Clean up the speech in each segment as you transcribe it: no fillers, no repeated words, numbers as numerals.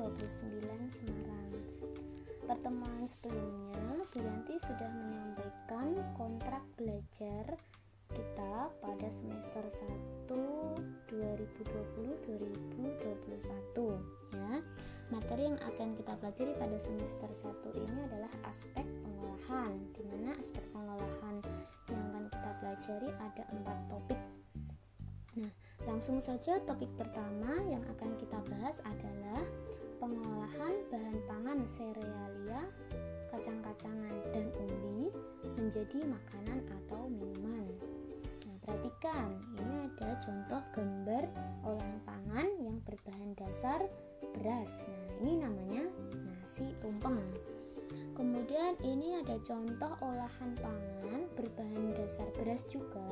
29 Semarang. Pertemuan sebelumnya Bu Yanti sudah menyampaikan kontrak belajar kita pada semester 1 2020-2021 ya. Materi yang akan kita pelajari pada semester 1 ini adalah aspek pengolahan, di mana aspek pengolahan yang akan kita pelajari ada 4 topik. Nah, langsung saja topik pertama yang akan kita bahas adalah pengolahan bahan pangan serealia, kacang-kacangan dan umbi menjadi makanan atau minuman. Nah, perhatikan, ini ada contoh gambar olahan pangan yang berbahan dasar beras. Nah, ini namanya nasi tumpeng. Kemudian ini ada contoh olahan pangan berbahan dasar beras juga,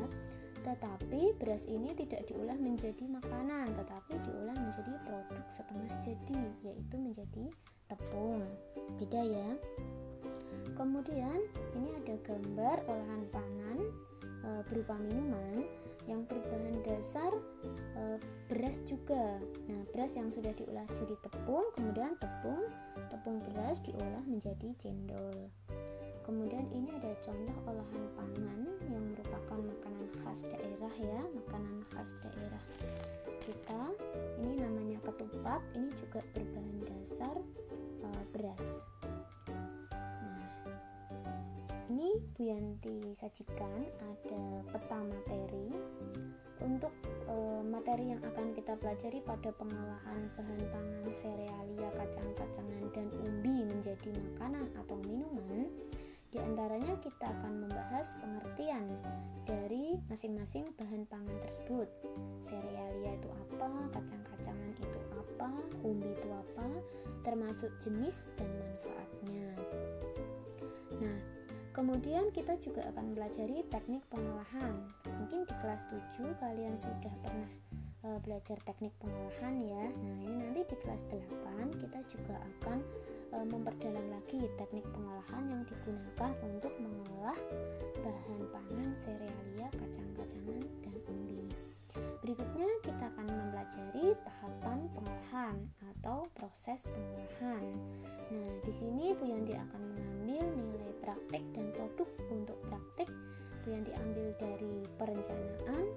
tetapi beras ini tidak diolah menjadi makanan, tetapi diolah menjadi produk setengah jadi, yaitu menjadi tepung. Beda ya. Kemudian ini ada gambar olahan pangan berupa minuman yang berbahan dasar beras juga. Nah, beras yang sudah diolah jadi tepung, kemudian tepung beras diolah menjadi cendol. Kemudian ini ada contoh olahan pangan yang merupakan makanan khas daerah ya, makanan khas daerah kita. Ini namanya ketupat, ini juga berbahan dasar beras. Nah, ini Bu Yanti sajikan ada peta materi untuk materi yang akan kita pelajari pada pengolahan bahan pangan serealia, kacang-kacangan dan umbi menjadi makanan atau minuman. Di antaranya kita akan membahas pengertian dari masing-masing bahan pangan tersebut. Serealia itu apa, kacang-kacangan itu apa, umbi itu apa, termasuk jenis dan manfaatnya. Nah, kemudian kita juga akan pelajari teknik pengolahan. Mungkin di kelas 7 kalian sudah pernah belajar teknik pengolahan ya. Nah, ini nanti di kelas 8 kita juga akan memperdalam lagi teknik pengolahan yang digunakan untuk mengolah bahan pangan serealia, kacang-kacangan dan umbi. Berikutnya kita akan mempelajari tahapan pengolahan atau proses pengolahan. Nah, di sini Bu Yanti akan mengambil nilai praktik dan produk. Untuk praktik Bu Yanti ambil dari perencanaan,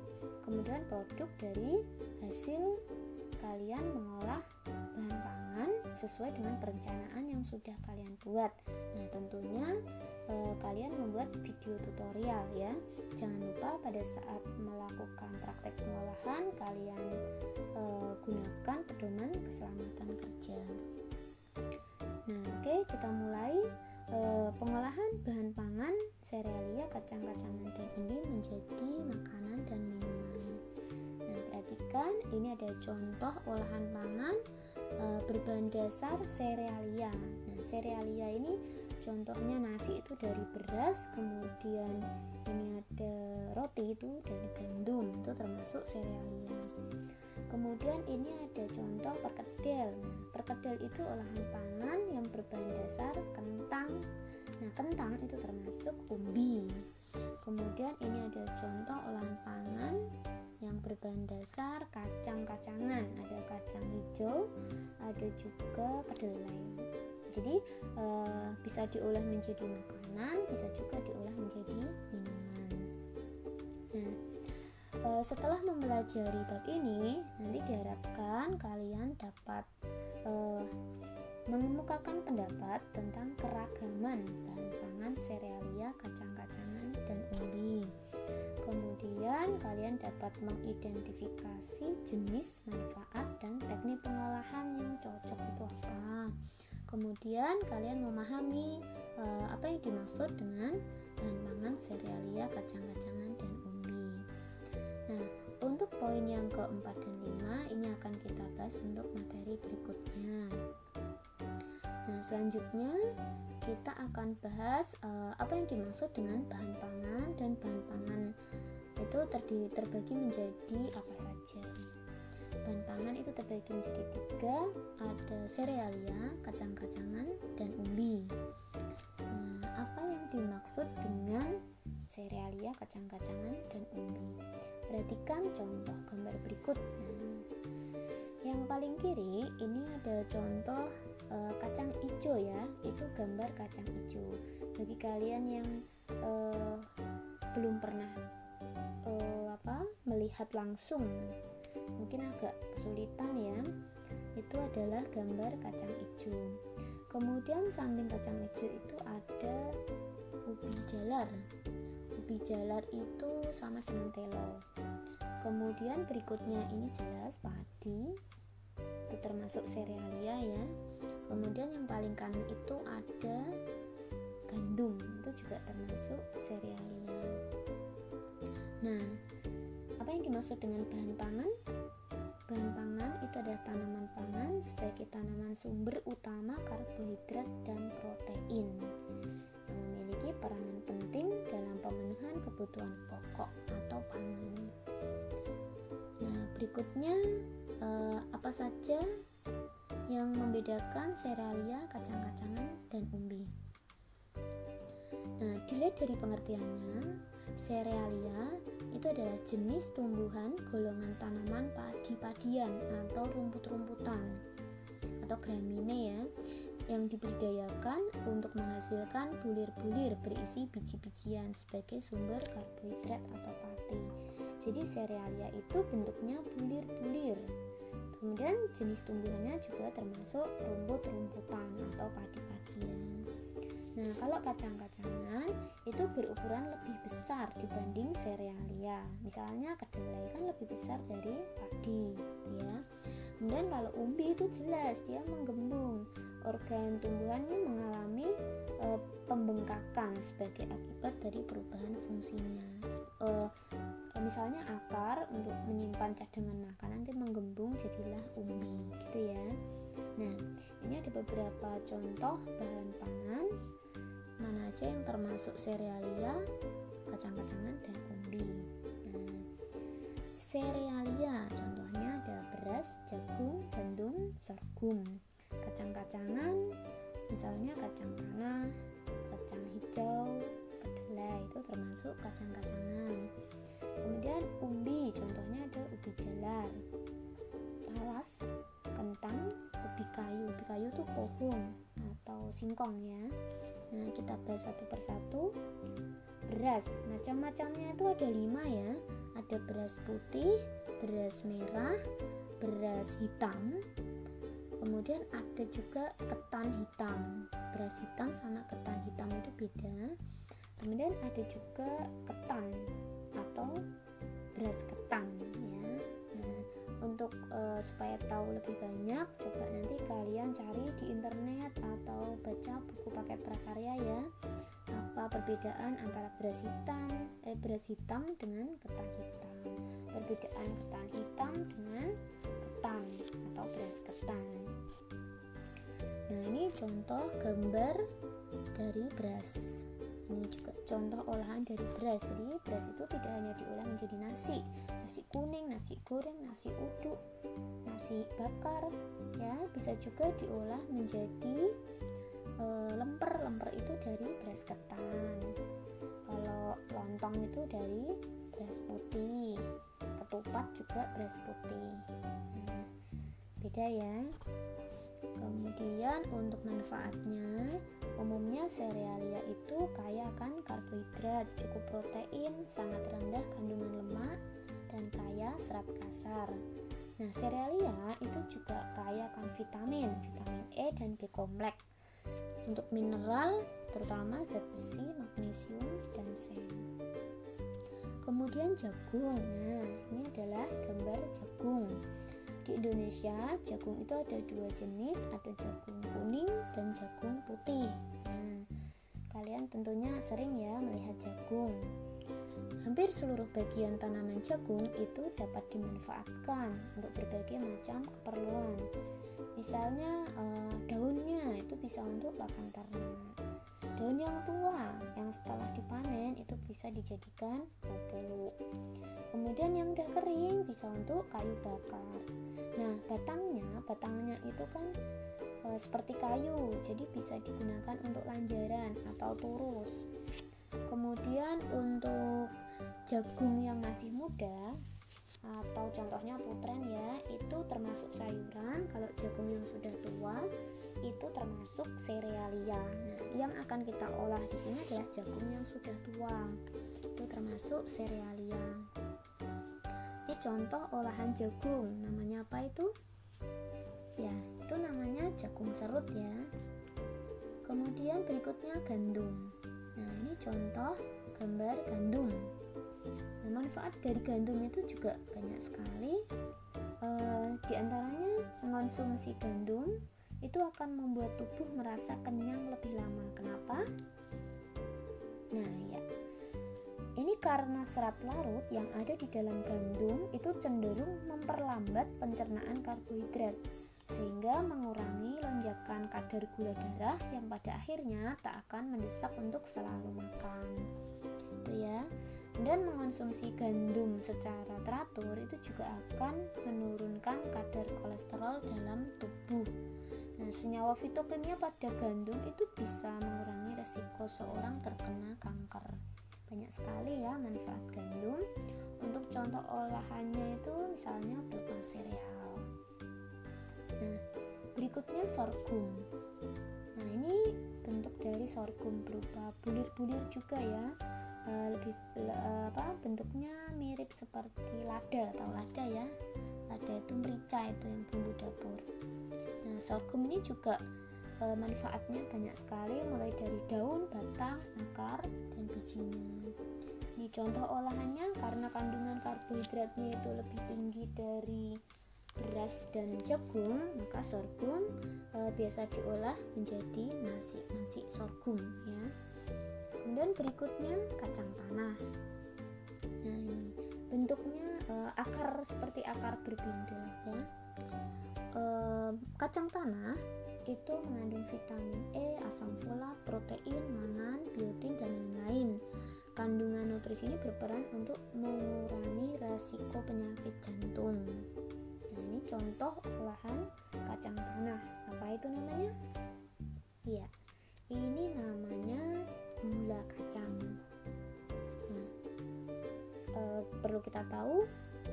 kemudian produk dari hasil kalian mengolah bahan pangan sesuai dengan perencanaan yang sudah kalian buat. Nah, tentunya kalian membuat video tutorial ya. Jangan lupa pada saat melakukan praktek pengolahan kalian gunakan pedoman keselamatan kerja. Nah, oke, kita mulai pengolahan bahan pangan serealia, kacang-kacangan dan umbi menjadi makanan dan minuman. Nah, perhatikan, ini ada contoh olahan pangan berbahan dasar serealia. Nah, serealia ini contohnya nasi itu dari beras, kemudian ini ada roti itu dari gandum, itu termasuk serealia. Kemudian ini ada contoh perkedel. Nah, perkedel itu olahan pangan yang berbahan dasar kentang. Nah, kentang itu termasuk umbi. Kemudian ini ada contoh olahan pangan yang berbahan dasar kacang-kacangan. Ada kacang hijau, ada juga kedelai. Jadi bisa diolah menjadi makanan, bisa juga diolah menjadi minuman. Nah, setelah mempelajari bab ini, nanti diharapkan kalian dapat mengemukakan pendapat tentang keragaman bahan pangan serealia, kacang-kacangan dan umbi. Kemudian kalian dapat mengidentifikasi jenis, manfaat dan teknik pengolahan yang cocok itu apa. Kemudian kalian memahami apa yang dimaksud dengan bahan pangan serealia, kacang-kacangan dan umbi. Nah, untuk poin yang keempat dan 5 ini akan kita bahas untuk materi berikutnya. Nah, selanjutnya kita akan bahas apa yang dimaksud dengan bahan pangan, dan bahan pangan itu terbagi menjadi apa saja. Bahan pangan itu terbagi menjadi 3, ada serealia, kacang-kacangan dan umbi. Nah, apa yang dimaksud dengan serealia, kacang-kacangan dan umbi? Perhatikan contoh gambar berikut. Nah, yang paling kiri ini ada contoh kacang hijau ya, itu gambar kacang hijau. Bagi kalian yang belum pernah melihat langsung, mungkin agak kesulitan ya. Itu adalah gambar kacang hijau. Kemudian samping kacang hijau itu ada ubi jalar. Ubi jalar itu sama dengan telo. Kemudian berikutnya ini jelas padi, itu termasuk serealia ya. Kemudian yang paling kanan itu ada gandum, itu juga termasuk serealia. Nah, apa yang dimaksud dengan bahan pangan? Bahan pangan itu adalah tanaman pangan sebagai tanaman sumber utama karbohidrat dan protein yang memiliki peranan penting dalam pemenuhan kebutuhan pokok atau pangan. Nah, berikutnya apa saja yang membedakan serealia, kacang-kacangan, dan umbi? Nah, dilihat dari pengertiannya, serealia itu adalah jenis tumbuhan golongan tanaman padi-padian atau rumput-rumputan atau gramine ya, yang dibudidayakan untuk menghasilkan bulir-bulir berisi biji-bijian sebagai sumber karbohidrat atau pati. Jadi serealia itu bentuknya bulir-bulir. Kemudian jenis tumbuhannya juga termasuk rumput-rumputan atau padi-padian. Nah, kalau kacang-kacangan itu berukuran lebih besar dibanding serealia. Misalnya kedelai kan lebih besar dari padi, ya. Kemudian kalau umbi itu jelas dia menggembung. Organ tumbuhannya mengalami pembengkakan sebagai akibat dari perubahan fungsinya. Misalnya akar untuk menyimpan cadangan makanan itu menggembung jadilah umbi, gitu ya. Nah, ini ada beberapa contoh bahan pangan mana aja yang termasuk serealia, kacang-kacangan, dan umbi. Nah, serealia contohnya ada beras, jagung, gandum, sorghum. Kacang-kacangan misalnya kacang tanah, kacang hijau, kedelai, itu termasuk kacang-kacangan. Kemudian umbi contohnya ada ubi jalar, talas, kentang, ubi kayu. Ubi kayu itu pohon atau singkong ya. Nah, kita bahas satu persatu. Beras, macam-macamnya itu ada 5 ya. Ada beras putih, beras merah, beras hitam. Kemudian ada juga ketan hitam. Beras hitam sama ketan hitam itu beda. Kemudian ada juga ketan atau beras ketan ya. Nah, untuk supaya tahu lebih banyak, coba nanti kalian cari di internet atau baca buku paket prakarya ya, apa perbedaan antara beras hitam dengan ketan hitam, perbedaan ketan hitam dengan ketan atau beras ketan. Nah, ini contoh gambar dari beras. Ini juga contoh olahan dari beras. Jadi beras itu tidak hanya diolah menjadi nasi kuning, nasi goreng, nasi uduk, nasi bakar ya, bisa juga diolah menjadi lemper. Lemper itu dari beras ketan. Kalau lontong itu dari beras putih. Ketupat juga beras putih. Beda ya. Kemudian untuk manfaatnya, umumnya serealia itu kaya akan karbohidrat, cukup protein, sangat rendah kandungan lemak, dan kaya serat kasar. Nah, serealia itu juga kaya akan vitamin E dan B kompleks. Untuk mineral, terutama zat besi, magnesium, dan seng. Kemudian jagung. Nah, ini adalah gambar jagung. Di Indonesia, jagung itu ada 2 jenis, ada jagung kuning dan jagung putih. Nah, kalian tentunya sering ya melihat jagung. Hampir seluruh bagian tanaman jagung itu dapat dimanfaatkan untuk berbagai macam keperluan. Misalnya daunnya itu bisa untuk pakan ternak. Daun yang tua yang setelah dipanen itu bisa dijadikan pupuk. Kemudian yang udah kering bisa untuk kayu bakar. Nah, batangnya itu kan seperti kayu, jadi bisa digunakan untuk lanjaran atau turus. Kemudian untuk jagung yang masih muda atau contohnya putren ya, itu termasuk sayuran. Kalau jagung yang sudah tua itu termasuk serealia. Nah, yang akan kita olah di sini adalah jagung yang sudah tua, itu termasuk serealia. Ini contoh olahan jagung, namanya apa itu? Ya, itu namanya jagung serut ya. Kemudian berikutnya gandum. Nah, ini contoh gambar gandum. Nah, manfaat dari gandum itu juga banyak sekali. Di antaranya mengonsumsi gandum itu akan membuat tubuh merasa kenyang lebih lama. Kenapa? Nah ya, ini karena serat larut yang ada di dalam gandum itu cenderung memperlambat pencernaan karbohidrat, sehingga mengurangi lonjakan kadar gula darah yang pada akhirnya tak akan mendesak untuk selalu makan. Itu ya. Dan mengonsumsi gandum secara teratur itu juga akan menurunkan kadar kolesterol dalam tubuh. Nah, senyawa fitokimia pada gandum itu bisa mengurangi resiko seorang terkena kanker. Banyak sekali ya manfaat gandum. Untuk contoh olahannya itu misalnya berupa sereal. Nah, berikutnya sorghum. Nah, ini bentuk dari sorghum berupa bulir-bulir juga ya. Bentuknya mirip seperti lada, atau lada ya. Lada itu merica, itu yang bumbu dapur. Nah, sorghum ini juga manfaatnya banyak sekali, mulai dari daun, batang, akar, dan bijinya. Ini contoh olahannya, karena kandungan karbohidratnya itu lebih tinggi dari beras dan jagung, maka sorghum biasa diolah menjadi nasi sorghum ya. Kemudian berikutnya kacang tanah. Nah, ini bentuknya akar seperti akar berbindel ya. Kacang tanah itu mengandung vitamin E, asam folat, protein, mangan, biotin, dan lain-lain. Kandungan nutrisi ini berperan untuk mengurangi resiko penyakit jantung. Nah, ini contoh olahan kacang tanah. Apa itu namanya? Iya, ini namanya gula kacang. Nah, perlu kita tahu,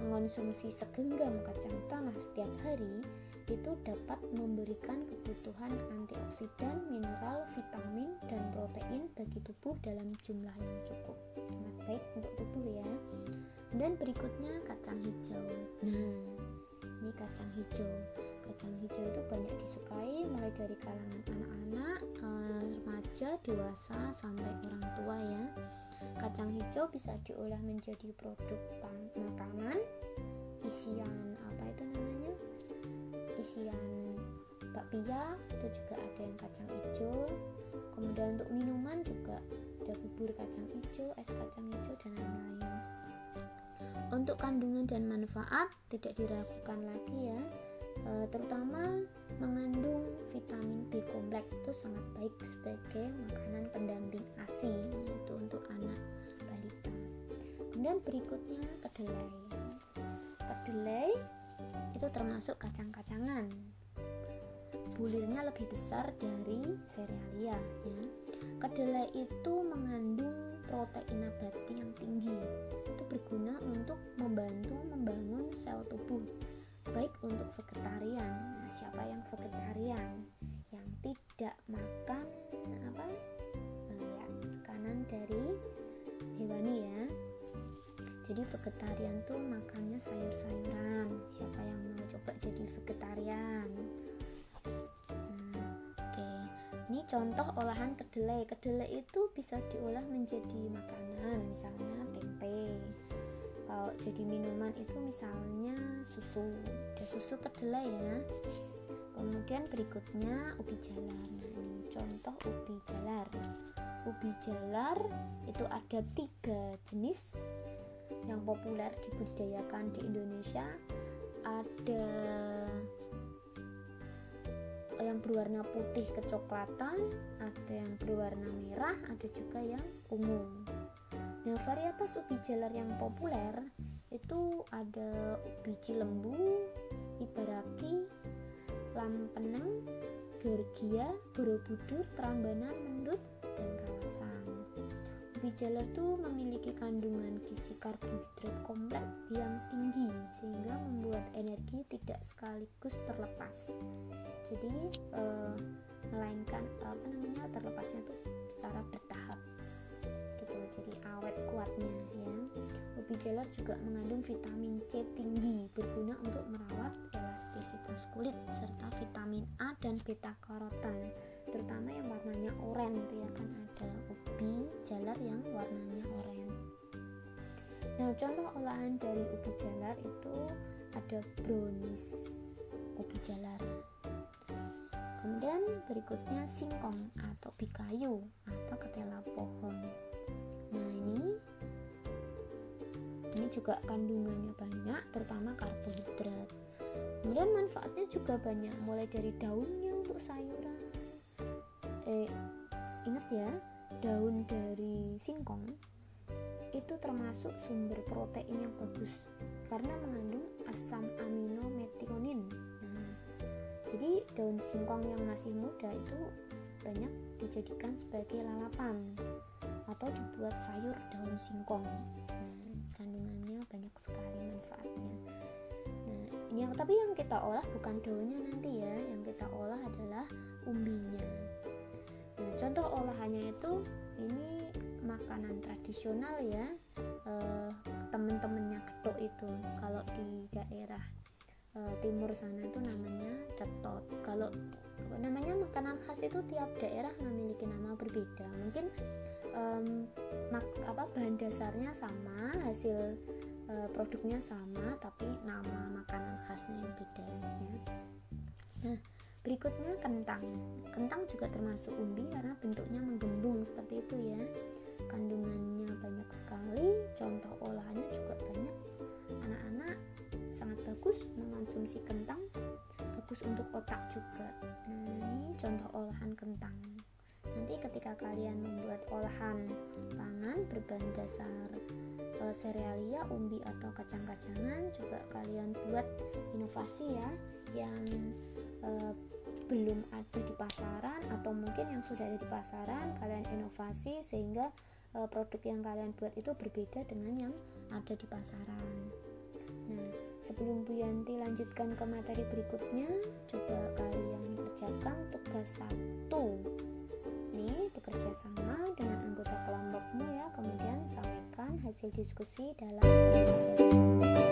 mengonsumsi segenggam kacang tanah setiap hari itu dapat memberikan kebutuhan antioksidan, mineral, vitamin, dan protein bagi tubuh dalam jumlah yang cukup. Sangat baik untuk tubuh ya. Dan berikutnya kacang hijau. Nah, ini kacang hijau. Kacang hijau itu banyak disukai mulai dari kalangan anak-anak, remaja, dewasa, sampai orang tua ya. Kacang hijau bisa diolah menjadi produk makanan, isian isian bakpia, itu juga ada yang kacang hijau. Kemudian untuk minuman juga ada bubur kacang hijau, es kacang hijau, dan lain-lain. Untuk kandungan dan manfaat tidak diragukan lagi ya. Terutama mengandung vitamin B kompleks, itu sangat baik sebagai makanan pendamping ASI, itu untuk anak balita. Kemudian berikutnya kedelai. Kedelai itu termasuk kacang-kacangan. Bulirnya lebih besar dari serealia ya. Kedelai itu mengandung protein nabati yang tinggi. Itu berguna untuk membantu membangun sel tubuh, baik untuk vegetarian. Nah, siapa yang vegetarian? Yang tidak makan makanan dari hewani ya. Jadi vegetarian tuh makannya sayur-sayuran. Siapa yang mau coba jadi vegetarian? Oke. Ini contoh olahan kedelai. Kedelai itu bisa diolah menjadi makanan, misalnya tempe. Kalau jadi minuman itu misalnya susu. Ada susu kedelai ya. Kemudian berikutnya ubi jalar. Nah, ini contoh ubi jalar. Ubi jalar itu ada 3 jenis yang populer dibudidayakan di Indonesia. Ada yang berwarna putih kecoklatan, ada yang berwarna merah, ada juga yang ungu. Nah, varietas ubi jalar yang populer itu ada ubi cilembu, ibaraki, lampeneng, Georgia, Borobudur, Prambanan, Mendut, dan Kalasan. Ubi jalar tuh memiliki kandungan gizi karbohidrat kompleks yang tinggi sehingga membuat energi tidak sekaligus terlepas. Jadi melainkan terlepasnya tuh secara bertahap gitu. Jadi awet kuatnya ya. Ubi jalar juga mengandung vitamin C tinggi, berguna untuk merawat elastisitas kulit, serta vitamin A dan beta karoten, terutama yang warnanya oranye gitu ya, kan ada ubi jalar yang warnanya oranye. Nah, contoh olahan dari ubi jalar itu ada brownies ubi jalar. Kemudian berikutnya singkong atau bikayu atau ketela pohon. Nah, ini juga kandungannya banyak, terutama karbohidrat. Kemudian manfaatnya juga banyak, mulai dari daunnya untuk sayuran. Ingat ya, daun dari singkong itu termasuk sumber protein yang bagus karena mengandung asam amino metionin. Nah, jadi daun singkong yang masih muda itu banyak dijadikan sebagai lalapan atau dibuat sayur daun singkong. Kandungannya banyak sekali manfaatnya. Nah, tapi yang kita olah bukan daunnya nanti ya, yang kita olah adalah umbinya. Nah, contoh olahannya itu ini makanan tradisional ya, temen-temennya getuk itu. Kalau di daerah timur sana itu namanya cetot. Kalau namanya makanan khas itu tiap daerah memiliki nama berbeda. Mungkin bahan dasarnya sama, hasil produknya sama, tapi nama makanan khasnya yang beda ya. Nah, berikutnya kentang. Kentang juga termasuk umbi karena bentuknya menggembung seperti itu ya. Kandungannya banyak sekali, contoh olahannya juga banyak. Anak-anak sangat bagus mengonsumsi kentang, bagus untuk otak juga. Nah, ini contoh olahan kentang. Nanti ketika kalian membuat olahan pangan berbahan dasar serealia, umbi atau kacang-kacangan, coba kalian buat inovasi ya, yang belum ada di pasaran atau mungkin yang sudah ada di pasaran, kalian inovasi sehingga produk yang kalian buat itu berbeda dengan yang ada di pasaran. Nah, sebelum Bu Yanti lanjutkan ke materi berikutnya, coba kalian kerjakan tugas 1. Nih, bekerja sama dengan anggota kelompokmu ya, kemudian sampaikan hasil diskusi dalam pembelajaran.